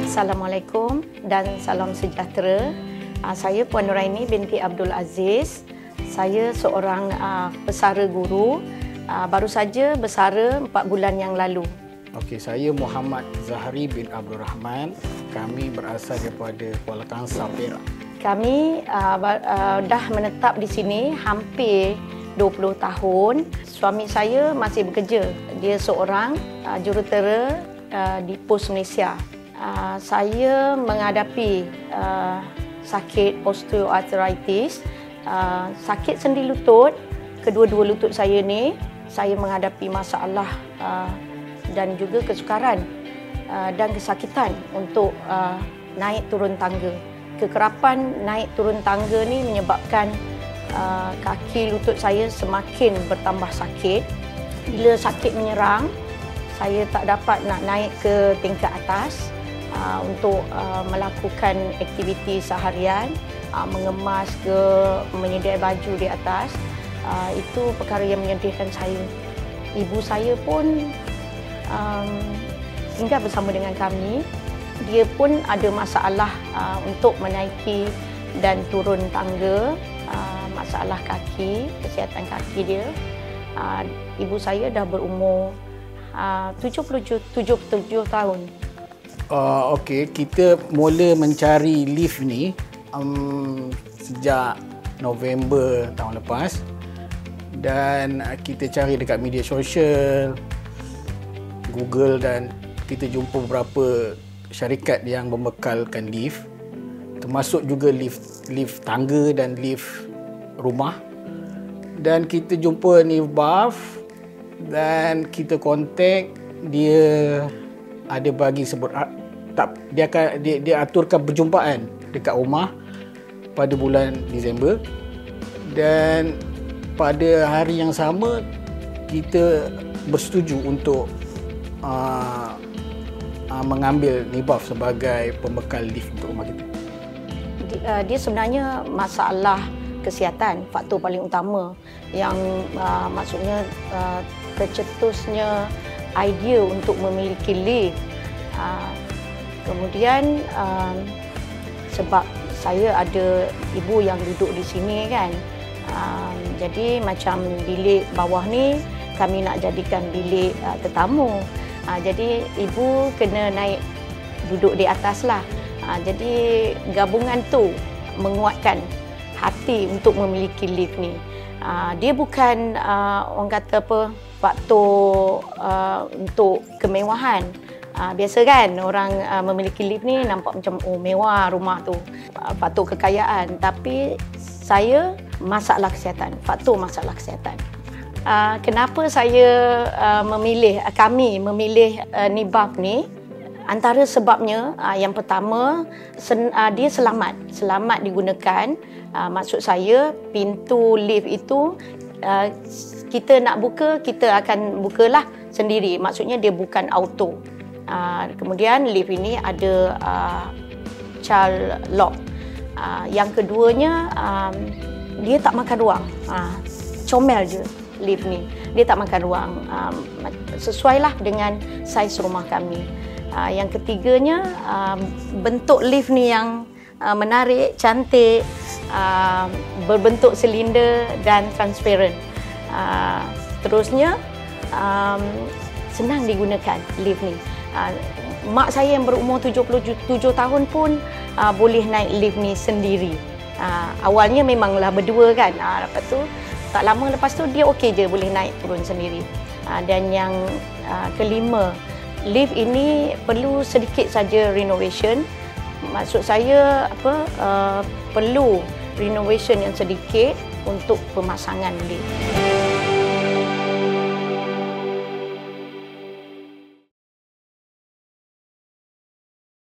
Assalamualaikum dan salam sejahtera. Saya Puan Nuraini binti Abdul Aziz. Saya seorang pesara guru. Baru saja bersara 4 bulan yang lalu. Okey, saya Muhammad Zahri bin Abdul Rahman. Kami berasal daripada Kuala Kangsar, Perak. Kami dah menetap di sini hampir 20 tahun. Suami saya masih bekerja. Dia seorang jurutera di Pos Malaysia. Saya menghadapi sakit osteoarthritis, sakit sendi lutut. Kedua-dua lutut saya ni, saya menghadapi masalah dan juga kesukaran dan kesakitan untuk naik turun tangga. Kekerapan naik turun tangga ni menyebabkan kaki lutut saya semakin bertambah sakit. Bila sakit menyerang, saya tak dapat nak naik ke tingkat atas untuk melakukan aktiviti seharian, mengemas ke menyediai baju di atas. Itu perkara yang menyedihkan saya. Ibu saya pun tinggal bersama dengan kami. Dia pun ada masalah untuk menaiki dan turun tangga, masalah kaki, kesihatan kaki dia. Ibu saya dah berumur 77 tahun. Okey, kita mula mencari lift ni sejak November tahun lepas, dan kita cari dekat media sosial, Google, dan kita jumpa beberapa syarikat yang membekalkan lift, termasuk juga lift tangga dan lift rumah. Dan kita jumpa Nivbaf dan kita kontak dia. Ada bagi sebut dia aturkan perjumpaan dekat rumah pada bulan Disember, dan pada hari yang sama kita bersetuju untuk mengambil Nivbaf sebagai pembekal lift untuk rumah kita. Dia sebenarnya masalah kesihatan, faktor paling utama yang maksudnya tercetusnya idea untuk memiliki lift. Kemudian sebab saya ada ibu yang duduk di sini kan, jadi macam bilik bawah ni kami nak jadikan bilik tetamu. Jadi ibu kena naik duduk di atas lah. Jadi gabungan tu menguatkan hati untuk memiliki lift ni. Dia bukan orang kata apa, faktor untuk kemewahan. Biasa kan orang memiliki lift ni nampak macam mewah rumah tu, faktor kekayaan. Tapi saya masalah kesihatan, faktor masalah kesihatan. Kenapa saya kami memilih Nivbaf ni? Antara sebabnya, yang pertama, dia selamat digunakan. Maksud saya, pintu lift itu kita nak buka, kita akan bukalah sendiri. Maksudnya dia bukan auto. Kemudian lift ini ada child lock. Yang keduanya, dia tak makan ruang. Comel je lift ni. Dia tak makan ruang. Sesuailah dengan saiz rumah kami. Yang ketiganya, bentuk lift ni yang menarik, cantik, berbentuk silinder dan transparent. Terusnya, senang digunakan lift ni. Mak saya yang berumur 77 tahun pun boleh naik lift ni sendiri. Awalnya memanglah berdua kan. Lepas tu, tak lama lepas tu dia okey je boleh naik turun sendiri. Dan yang kelima, lift ini perlu sedikit saja renovation. Maksud saya perlu renovation yang sedikit untuk pemasangan lift.